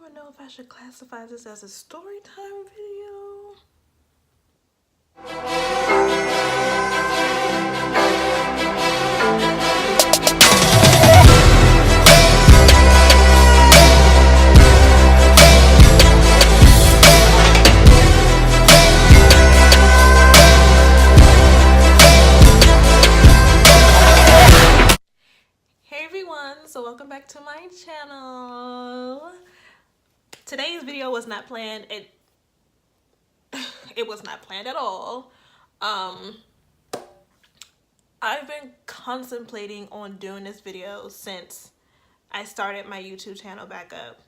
even know if I should classify this as a story time video. Hey everyone, so welcome back to my channel. Today's video was not planned. It was not planned at all. I've been contemplating on doing this video since I started my YouTube channel back up,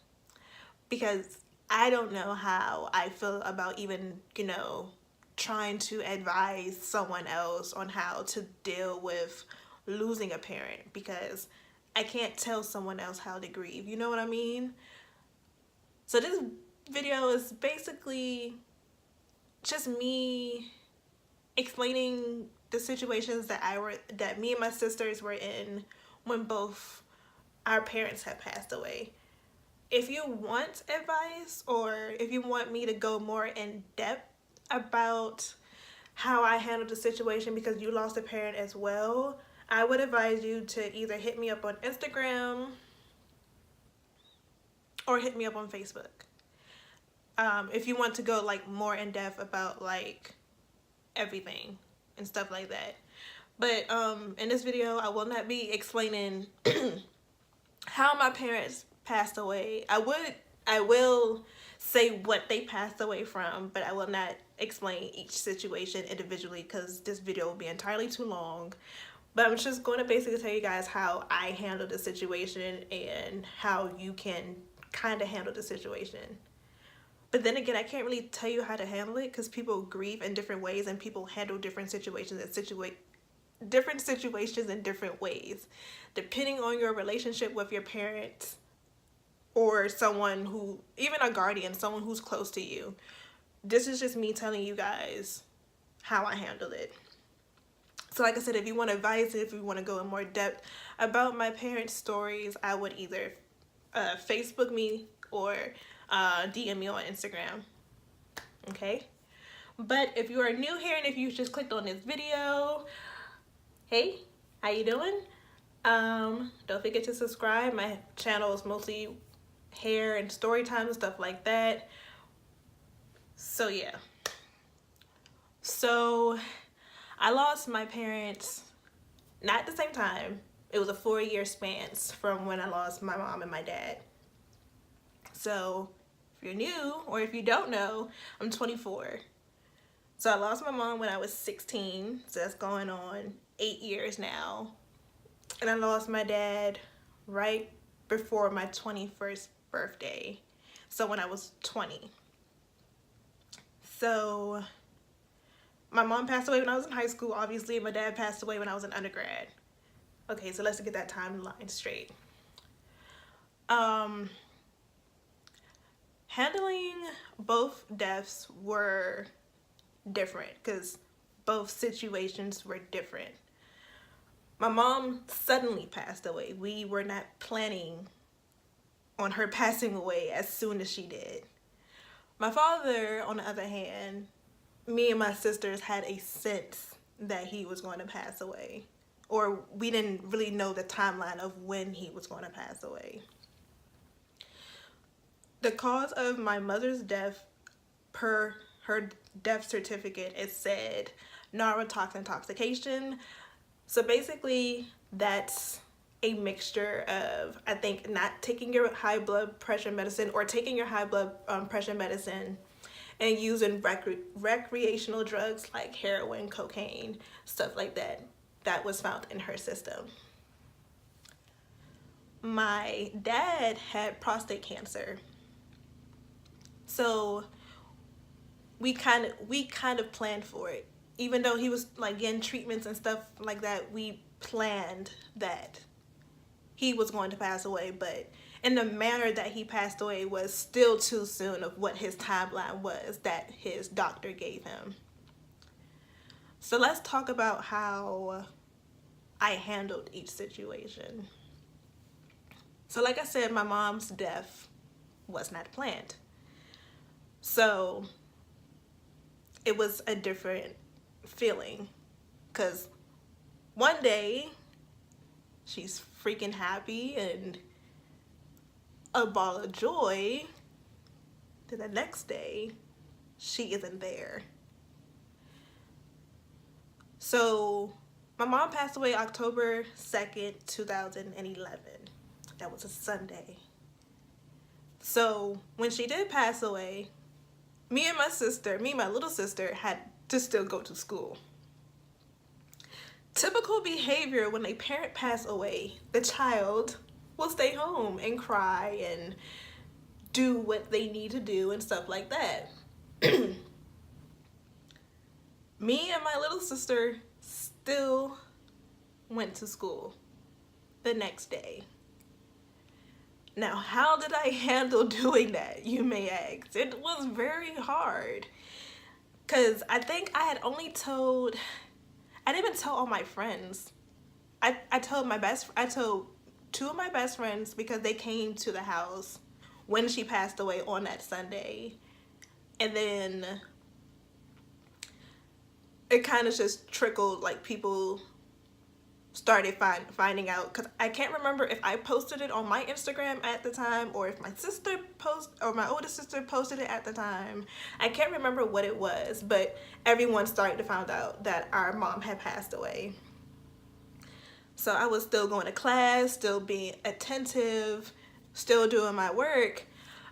because I don't know how I feel about even, trying to advise someone else on how to deal with losing a parent, because I can't tell someone else how to grieve, you know what I mean? So this video is basically just me explaining the situations that me and my sisters were in when both our parents had passed away. If you want advice, or if you want me to go more in depth about how I handled the situation because you lost a parent as well, I would advise you to either hit me up on Instagram or hit me up on Facebook. If you want to go like more in depth about like everything and stuff like that. But in this video, I will not be explaining how my parents passed away. I will say what they passed away from, but I will not explain each situation individually because this video will be entirely too long. But I'm just going to basically tell you guys how I handled the situation and how you can kind of handle the situation. But then again, I can't really tell you how to handle it because people grieve in different ways and people handle different situations and different situations in different ways, depending on your relationship with your parents or someone who, even a guardian, someone who's close to you. This is just me telling you guys how I handled it. So like I said, if you want advice, if you want to go in more depth about my parents' stories, I would either Facebook me or DM me on Instagram. Okay? But if you are new here and if you just clicked on this video, hey, how you doing? Don't forget to subscribe. My channel is mostly hair and story time and stuff like that. So yeah. So I lost my parents not at the same time. It was a 4-year span from when I lost my mom and my dad. So if you're new or if you don't know, I'm 24. So I lost my mom when I was 16. So that's going on 8 years now. And I lost my dad right before my 21st birthday. So when I was 20. So my mom passed away when I was in high school, obviously, and my dad passed away when I was an undergrad. Okay, so let's get that timeline straight. Handling both deaths were different because both situations were different. My mom suddenly passed away. We were not planning on her passing away as soon as she did. My father, on the other hand, me and my sisters had a sense that he was going to pass away, or we didn't really know the timeline of when he was going to pass away. The cause of my mother's death, per her death certificate, it said neurotoxin intoxication. So basically that's a mixture of, I think, not taking your high blood pressure medicine or taking your high blood pressure medicine and using recreational drugs like heroin, cocaine, stuff like that. That was found in her system. My dad had prostate cancer. So we kind of planned for it. Even though he was like getting treatments and stuff like that, we planned that he was going to pass away, but in the manner that he passed away was still too soon of what his timeline was that his doctor gave him. So let's talk about how I handled each situation. So like I said, my mom's death was not planned. So it was a different feeling, because one day she's freaking happy and a ball of joy, then the next day she isn't there. So my mom passed away October 2nd, 2011. That was a Sunday. So when she did pass away, me and my little sister had to still go to school. Typical behavior: when a parent passed away, the child will stay home and cry and do what they need to do and stuff like that. Me and my little sister still went to school the next day. Now, how did I handle doing that, you may ask? It was very hard, because I think I didn't even tell all my friends. I told two of my best friends, because they came to the house when she passed away on that Sunday. And then it kind of just trickled, like people started finding out, because I can't remember if I posted it on my Instagram at the time, or if my oldest sister posted it at the time. I can't remember what it was, but everyone started to find out that our mom had passed away. So I was still going to class, still being attentive, still doing my work.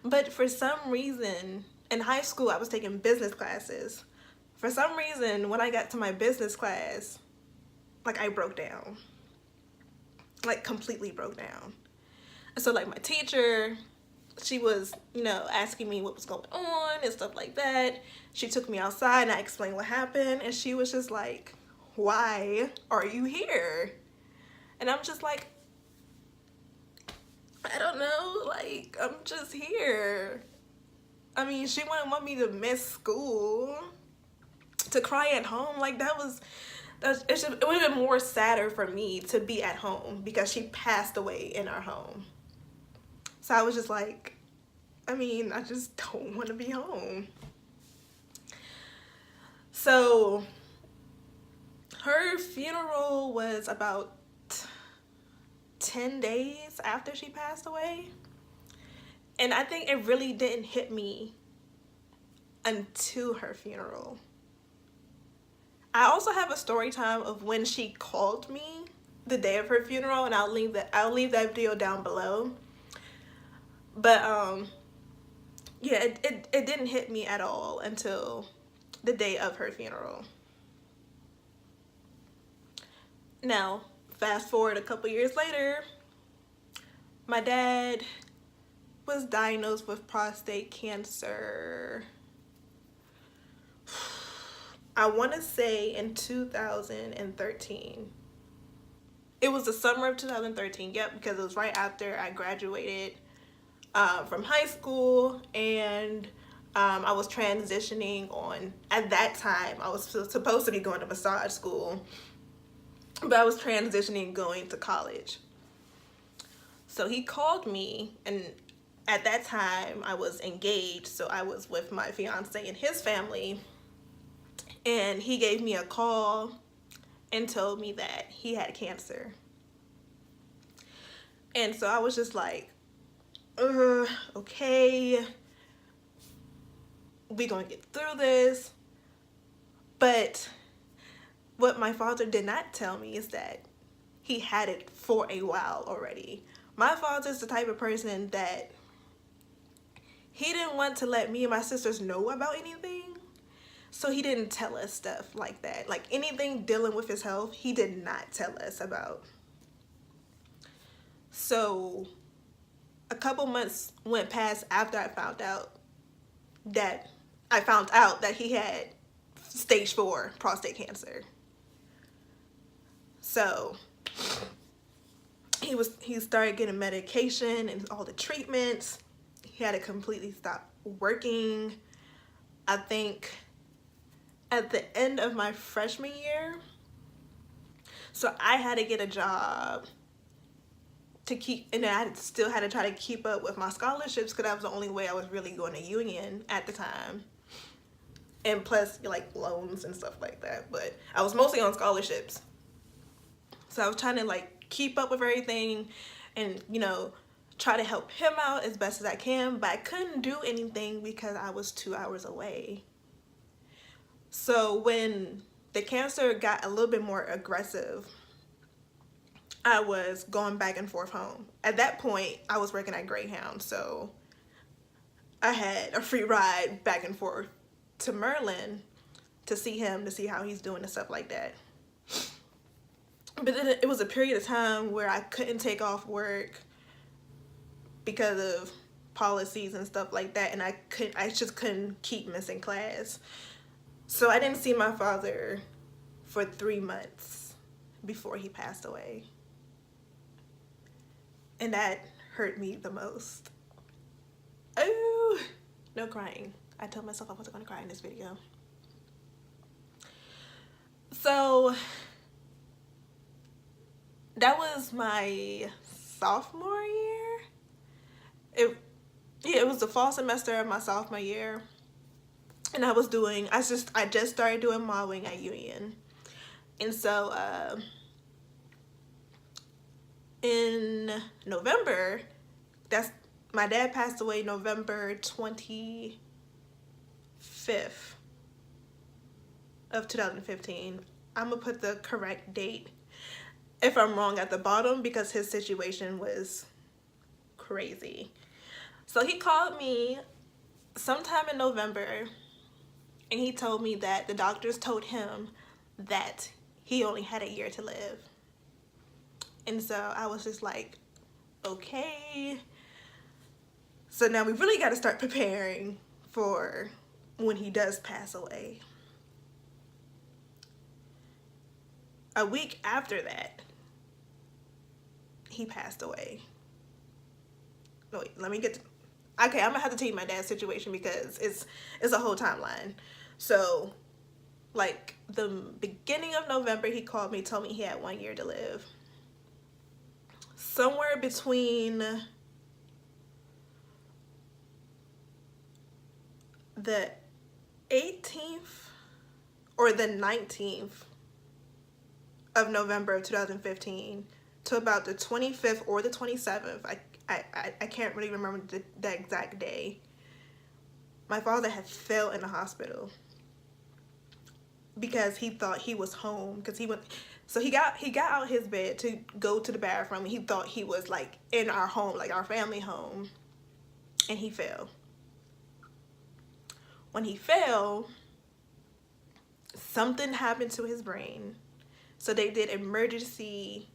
But for some reason, in high school, I was taking business classes. For some reason, when I got to my business class, like, I broke down. Like, completely broke down. So, like, my teacher, she was, asking me what was going on and stuff like that. She took me outside and I explained what happened. And she was just like, "Why are you here?" And I'm just like, I don't know, like, I'm just here. I mean, she wouldn't want me to miss school, to cry at home. Like, it would have been more sadder for me to be at home, because she passed away in our home. So I was just like, I mean, I just don't want to be home. So her funeral was about 10 days after she passed away. And I think it really didn't hit me until her funeral. I also have a story time of when she called me the day of her funeral, and I'll leave that video down below. But yeah, it didn't hit me at all until the day of her funeral. Now, fast forward a couple years later, my dad was diagnosed with prostate cancer. I want to say in 2013. It was the summer of 2013, yep, because it was right after I graduated from high school, and I was transitioning on, at that time, I was supposed to be going to massage school, but I was transitioning going to college. So he called me, and at that time I was engaged, so I was with my fiance and his family. And he gave me a call and told me that he had cancer. And so I was just like, okay, we gonna get through this. But what my father did not tell me is that he had it for a while already. My father's the type of person that he didn't want to let me and my sisters know about anything. So he didn't tell us stuff like that. Like, anything dealing with his health, he did not tell us about. So a couple months went past after I found out that he had stage 4 prostate cancer. So he started getting medication and all the treatments. He had to completely stop working. I think at the end of my freshman year. So I had to get a job to keep, and then I still had to try to keep up with my scholarships because that was the only way I was really going to union at the time. And plus, like, loans and stuff like that. But I was mostly on scholarships. So I was trying to, like, keep up with everything and, you know, try to help him out as best as I can. But I couldn't do anything because I was 2 hours away. So when the cancer got a little bit more aggressive, I was going back and forth home. At that point, I was working at Greyhound. So I had a free ride back and forth to Merlin to see him, to see how he's doing and stuff like that. But then it was a period of time where I couldn't take off work because of policies and stuff like that, and I just couldn't keep missing class. So I didn't see my father for 3 months before he passed away. And that hurt me the most. Oh, no crying. I told myself I wasn't going to cry in this video. So that was my sophomore year. It was the fall semester of my sophomore year. And I just started doing modeling at Union. And so in November, my dad passed away November 25th of 2015. I'm gonna put the correct date if I'm wrong at the bottom because his situation was crazy. So he called me sometime in November and he told me that the doctors told him that he only had a year to live. And so I was just like, okay. So now we really got to start preparing for when he does pass away. A week after that, he passed away. No, wait, let me get to... Okay, I'm gonna have to tell you my dad's situation because it's a whole timeline. So, like, the beginning of November, he called me, told me he had 1 year to live. Somewhere between the 18th or the 19th of November of 2015 to about the 25th or the 27th, I can't really remember the exact day, my father had fell in the hospital because he thought he was home because he got out his bed to go to the bathroom and he thought he was like in our home, like our family home, and he fell. When he fell, something happened to his brain, so they did emergency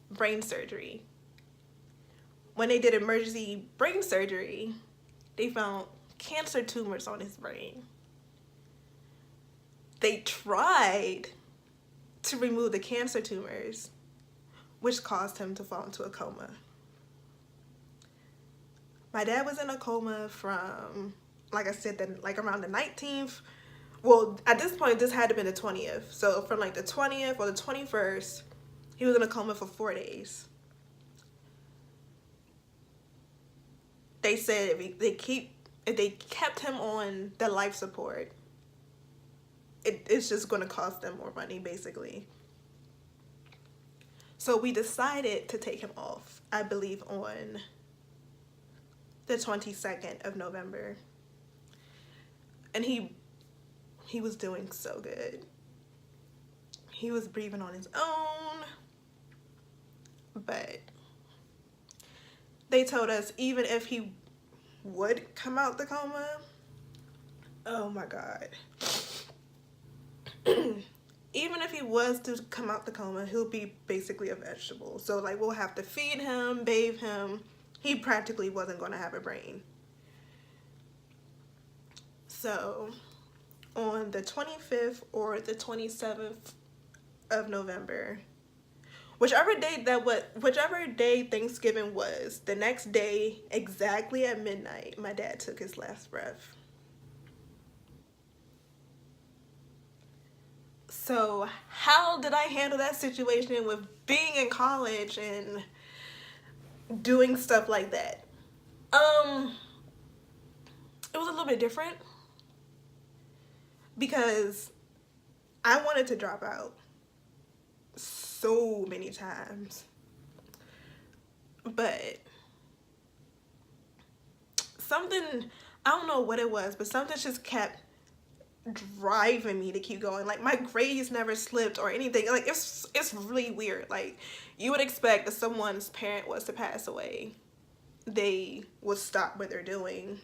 brain surgery. When they did emergency brain surgery, they found cancer tumors on his brain. They tried to remove the cancer tumors, which caused him to fall into a coma. My dad was in a coma from, like I said, then like around the 19th. Well, at this point, this had to have been the 20th. So from like the 20th or the 21st, he was in a coma for 4 days. They said if they kept him on the life support, it's just going to cost them more money, basically. So we decided to take him off, I believe, on the 22nd of November. And he was doing so good. He was breathing on his own. But they told us even if he would come out the coma, oh my God. Even if he was to come out the coma, he'll be basically a vegetable. So like we'll have to feed him, bathe him. He practically wasn't going to have a brain. So on the 25th or the 27th of November, whichever day Thanksgiving was, the next day, exactly at midnight, my dad took his last breath. So how did I handle that situation with being in college and doing stuff like that. It was a little bit different because I wanted to drop out so many times, but something, I don't know what it was, but something just kept driving me to keep going. Like, my grades never slipped or anything. Like, it's really weird. Like, you would expect if someone's parent was to pass away, they would stop what they're doing,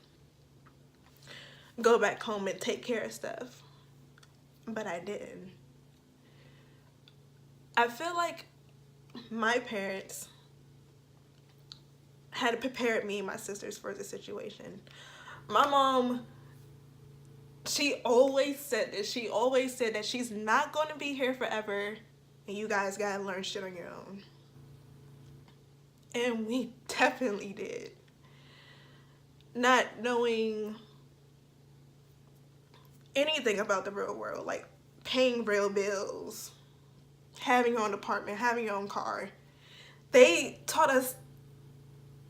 go back home and take care of stuff, but I didn't. I feel like my parents had prepared me and my sisters for the situation. My mom, she always said this. She always said that she's not going to be here forever and you guys gotta learn shit on your own. And we definitely did. Not knowing anything about the real world, like paying real bills, having your own apartment, having your own car. They taught us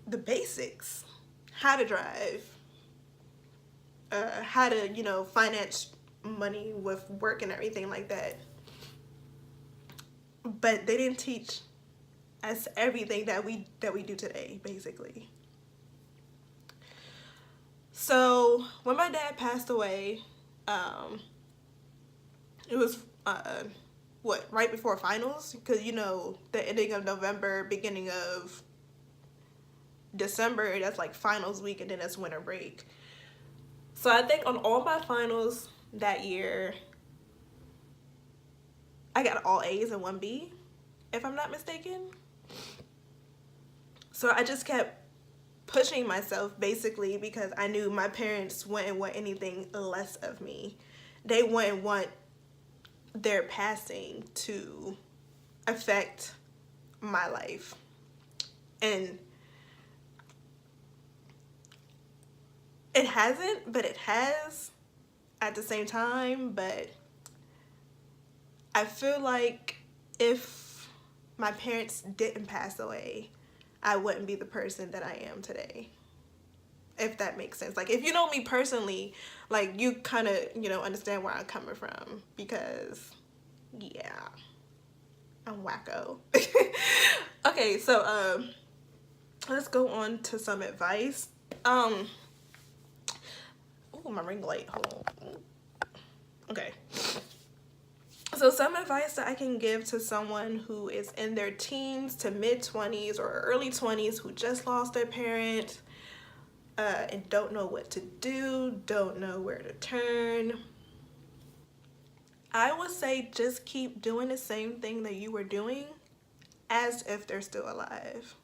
the basics, how to drive, how to, you know, finance money with work and everything like that. But they didn't teach us everything that we do today, basically. So when my dad passed away, it was right before finals, because, you know, the ending of November, beginning of December, that's like finals week, and then that's winter break. So I think on all my finals that year, I got all A's and 1 B, if I'm not mistaken. So I just kept pushing myself, basically, because I knew my parents wouldn't want anything less of me. They wouldn't want their passing to affect my life. And it hasn't, but it has at the same time. But I feel like if my parents didn't pass away, I wouldn't be the person that I am today, if that makes sense. Like, if you know me personally, like, you kind of, you know, understand where I'm coming from, because, yeah, I'm wacko. Okay, so, let's go on to some advice. Oh, my ring light, hold on. Okay. So some advice that I can give to someone who is in their teens to mid-20s or early 20s who just lost their parent, and don't know what to do, don't know where to turn. I would say just keep doing the same thing that you were doing as if they're still alive.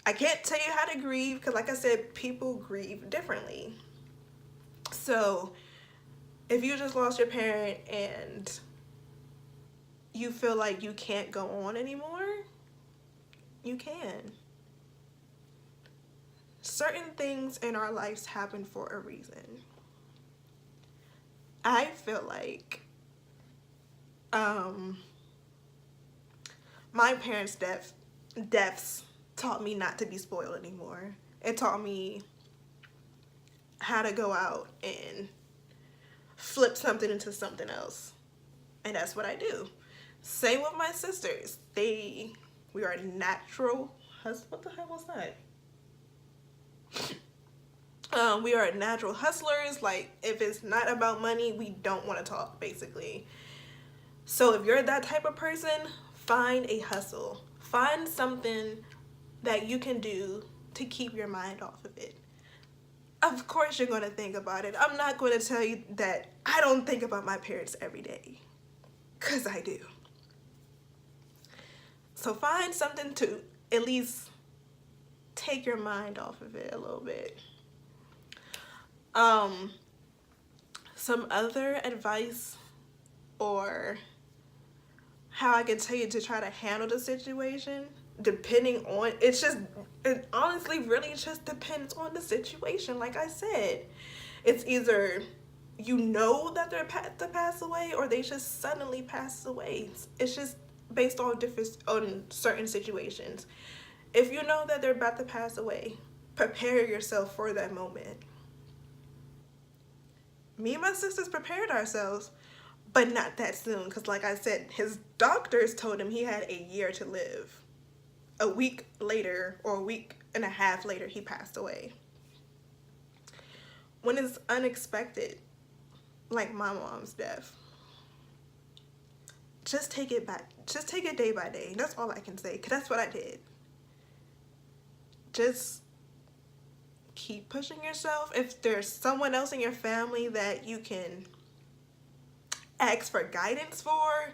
I can't tell you how to grieve, because like I said, people grieve differently. So if you just lost your parent and you feel like you can't go on anymore, you can. Certain things in our lives happen for a reason. I feel like my parents' deaths taught me not to be spoiled anymore. It taught me how to go out and flip something into something else. And that's what I do. Same with my sisters. We are natural what the hell was that? We are natural hustlers. Like, if it's not about money, we don't want to talk, basically. So if you're that type of person, find a hustle. Find something that you can do to keep your mind off of it. Of course you're going to think about it. I'm not going to tell you that I don't think about my parents every day, because I do. So find something to at least take your mind off of it a little bit. Some other advice, or how I can tell you to try to handle the situation, depending on, it honestly really just depends on the situation. Like I said, it's either you know that they're to pass away, or they just suddenly pass away. It's just based on certain situations. If you know that they're about to pass away, prepare yourself for that moment. Me and my sisters prepared ourselves, but not that soon, because like I said, his doctors told him he had a year to live. A week later, or a week and a half later, he passed away. When it's unexpected, like my mom's death, just take it day by day. That's all I can say, because that's what I did. Just keep pushing yourself. If there's someone else in your family that you can ask for guidance for,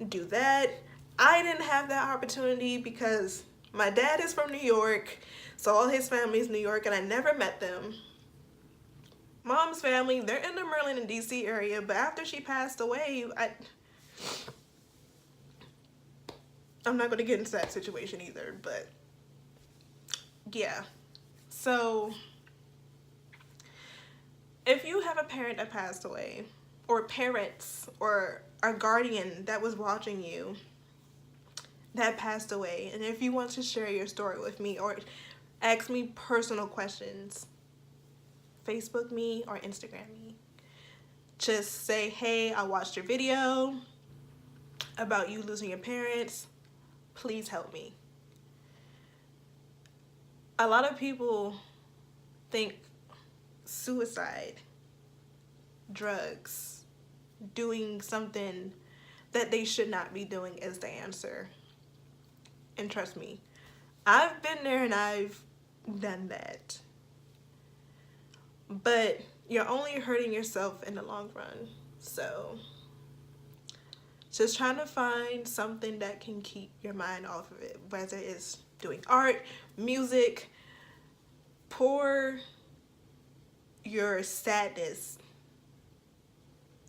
do that. I didn't have that opportunity because my dad is from New York, so all his family is New York, and I never met them. Mom's family, they're in the Maryland and DC area, but after she passed away, I'm not going to get into that situation either, but yeah. So if you have a parent that passed away, or parents, or a guardian that was watching you that passed away, and if you want to share your story with me or ask me personal questions, Facebook me or Instagram me. Just say, hey, I watched your video about you losing your parents. Please help me. A lot of people think suicide, drugs, doing something that they should not be doing is the answer. And trust me, I've been there and I've done that. But you're only hurting yourself in the long run. So just trying to find something that can keep your mind off of it, whether it's doing art, music. Pour your sadness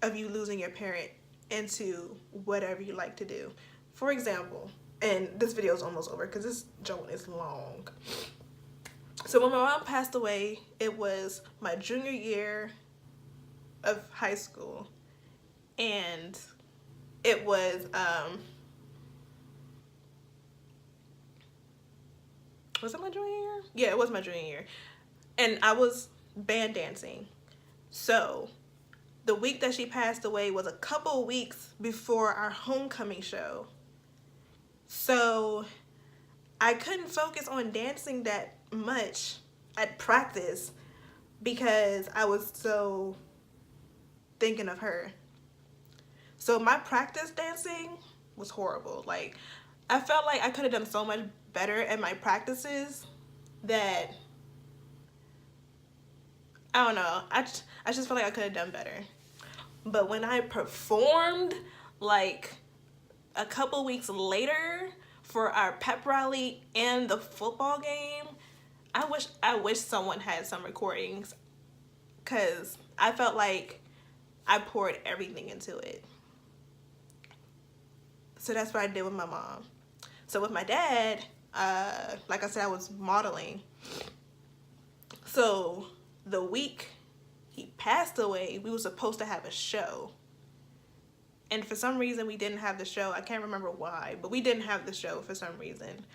of you losing your parent into whatever you like to do. For example, and this video is almost over because this joint is long. So when my mom passed away, it was my junior year of high school, and it was it my junior year? Yeah, it was my junior year. And I was band dancing. So the week that she passed away was a couple weeks before our homecoming show. So I couldn't focus on dancing that much at practice because I was so thinking of her. So my practice dancing was horrible. Like, I felt like I could have done so much better at my practices that, I don't know, I just felt like I could have done better. But when I performed, like, a couple weeks later for our pep rally and the football game, I wish someone had some recordings, because I felt like I poured everything into it. So that's what I did with my mom. So with my dad, like I said, I was modeling. So the week he passed away, we were supposed to have a show. And for some reason, we didn't have the show. I can't remember why, but we didn't have the show for some reason.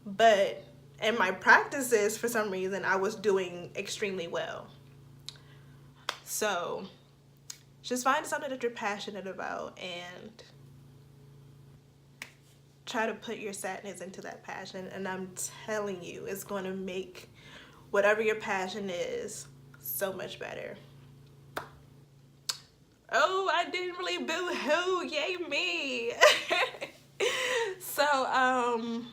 But in my practices, for some reason, I was doing extremely well. So just find something that you're passionate about and try to put your sadness into that passion. And I'm telling you, it's going to make whatever your passion is so much better. Oh, I didn't really boo-hoo, yay me. So,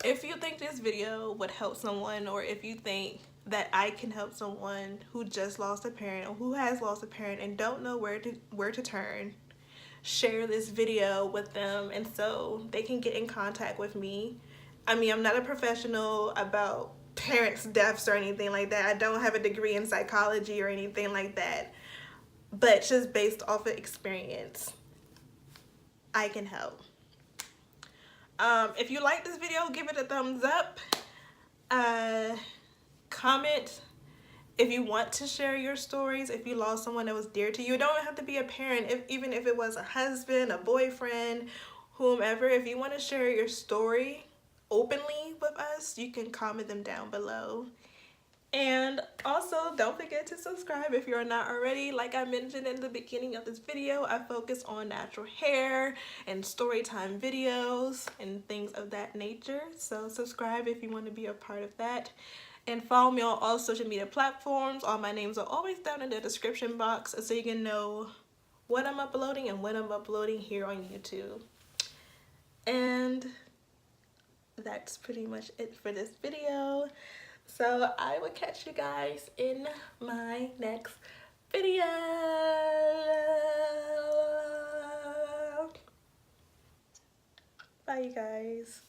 if you think this video would help someone, or if you think that I can help someone who just lost a parent or who has lost a parent and don't know where to turn, share this video with them and so they can get in contact with me. I mean, I'm not a professional about parents' deaths or anything like that. I don't have a degree in psychology or anything like that. But just based off of experience, I can help. If you like this video, give it a thumbs up. Comment if you want to share your stories. If you lost someone that was dear to you, it don't have to be a parent. Even if it was a husband, a boyfriend, whomever, if you want to share your story openly with us, you can comment them down below. And also, don't forget to subscribe if you're not already. Like I mentioned in the beginning of this video, I focus on natural hair and story time videos and things of that nature. So subscribe if you want to be a part of that. And follow me on all social media platforms. All my names are always down in the description box so you can know what I'm uploading and when I'm uploading here on YouTube. And that's pretty much it for this video. So I will catch you guys in my next video. Bye, you guys.